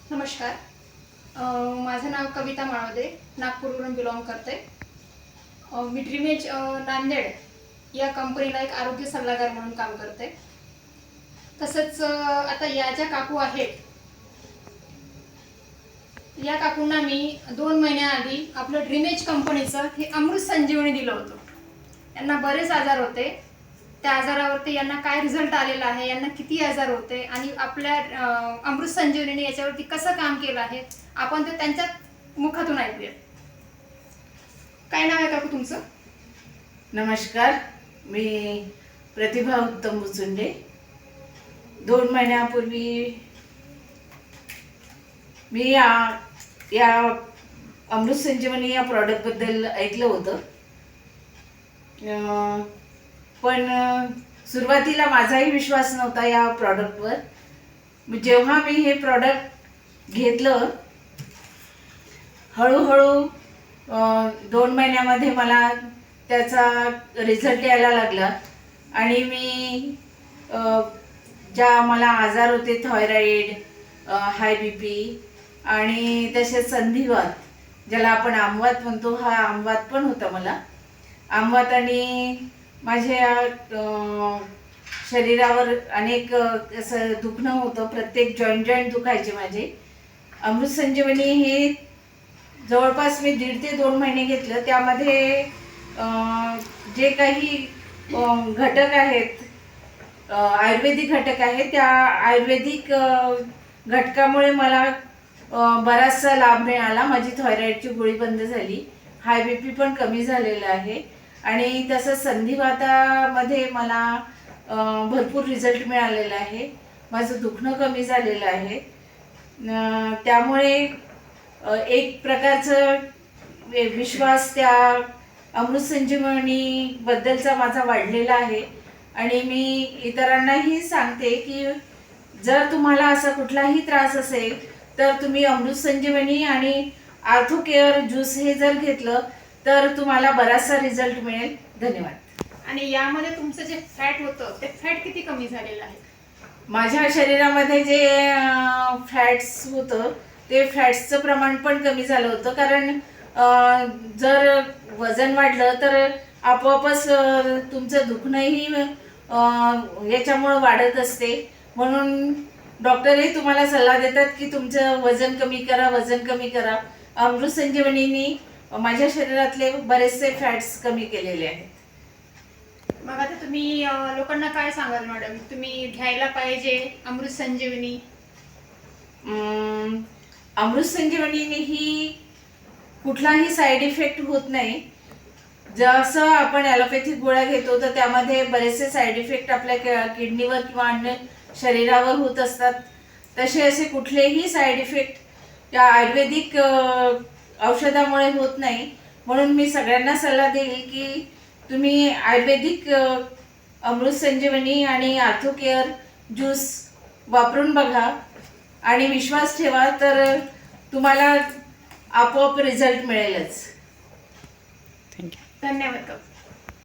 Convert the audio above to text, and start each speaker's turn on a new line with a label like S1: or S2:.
S1: नमस्कार. माझं नाव कविता माळवदे, नागपूरवरून बिलॉंग करते. मी ड्रीमेज नांदेड या कंपनीला एक आरोग्य सल्लागार म्हणून काम करते. तसंच आता या ज्या काकू आहेत, या काकूंना मी 2 महिन्याआधी आपलं ड्रीमेज कंपनीचं हे अमृत संजीवनी दिलं होतं. यांना बरेच आजार होते. त्या आजारावरती यांना काय रिझल्ट आलेला आहे, यांना किती आजार होते आणि आपल्या अमृत संजीवनीने याच्यावरती कसं काम केलं आहे, आपण ते त्यांच्या मुखातून ऐकूया. काय नाव आहे काकू तुमचं?
S2: नमस्कार, मी प्रतिभा उत्तम बुचुंडे. 2 महिन्यापूर्वी मी या अमृत संजीवनी या प्रॉडक्टबद्दल ऐकलं होतं. पण सुरुवातीला माझाही विश्वास नव्हता या प्रॉडक्टवर. जेव्हा मी हे प्रॉडक्ट घेतलं, हळूहळू 2 महिन्यामध्ये मला त्याचा रिझल्ट यायला लागला आणि मी ज्या मला आजार होते, थायरॉईड, हाय BP आणि तसेच संधिवात, ज्याला आपण आमवात म्हणतो, हा आमवात पण होता मला. आमवात आणि माझ्या शरीरावर अनेक असं दुखणं होतं, प्रत्येक जॉईंट दुखायचे माझे. अमृत संजीवनी हे जवळपास मी 1.5 ते 2 महिने घेतलं. त्यामध्ये जे काही घटक आहेत, आयुर्वेदिक घटक आहेत, त्या आयुर्वेदिक घटकामुळे मला बराचसा लाभ मिळाला. माझी थायरॉईडची गोळी बंद झाली, हाय BP पण कमी झालेला आहे आणि तसंच संधिवातामध्ये मला भरपूर रिझल्ट मिळालेला आहे. माझं दुखणं कमी झालेलं आहे. त्यामुळे एक प्रकारचं विश्वास त्या अमृत संजीवनीबद्दलचा माझा वाढलेला आहे आणि मी इतरांनाही सांगते की जर तुम्हाला असा कुठलाही त्रास असेल तर तुम्ही अमृत संजीवनी आणि आर्थो केअर ज्यूस हे जर घेतलं तर तुम्हाला बराचसा रिझल्ट मिळेल. धन्यवाद.
S1: आणि यामध्ये तुमचं जे फॅट होतं, ते फॅट किती कमी झालेलं आहे?
S2: माझ्या शरीरामध्ये जे फॅट्स होतं, ते फॅट्सचं प्रमाण पण कमी झालं होतं. कारण जर वजन वाढलं तर आपोआपच तुमचं दुखणंही याच्यामुळं वाढत असते. म्हणून डॉक्टरही तुम्हाला सल्ला देतात की तुमचं वजन कमी करा, वजन कमी करा. अमृत संजीवनीने माझ्या शरीरातले बरेचसे फॅट्स कमी केलेले आहेत.
S1: मग आता तुम्ही लोकांना काय सांगाल मॅडम? तुम्ही घ्यायला पाहिजे अमृत संजीवनी?
S2: अमृत संजीवनीने ही कुठलाही साईड इफेक्ट होत नाही. जसं आपण ॲलोपॅथिक गोळ्या घेतो तर त्यामध्ये बरेचसे साईड इफेक्ट आपल्या किडनीवर किंवा अन्य शरीरावर होत असतात. तसे असे कुठलेही साईड इफेक्ट या आयुर्वेदिक औषधामुळे होत नाही. म्हणून मी सगळ्यांना सल्ला देईल की तुम्ही आयुर्वेदिक अमृत संजीवनी आणि आर्थो केअर ज्यूस वापरून बघा आणि विश्वास ठेवा, तर तुम्हाला आपोआप रिझल्ट मिळेलच.
S1: धन्यवाद.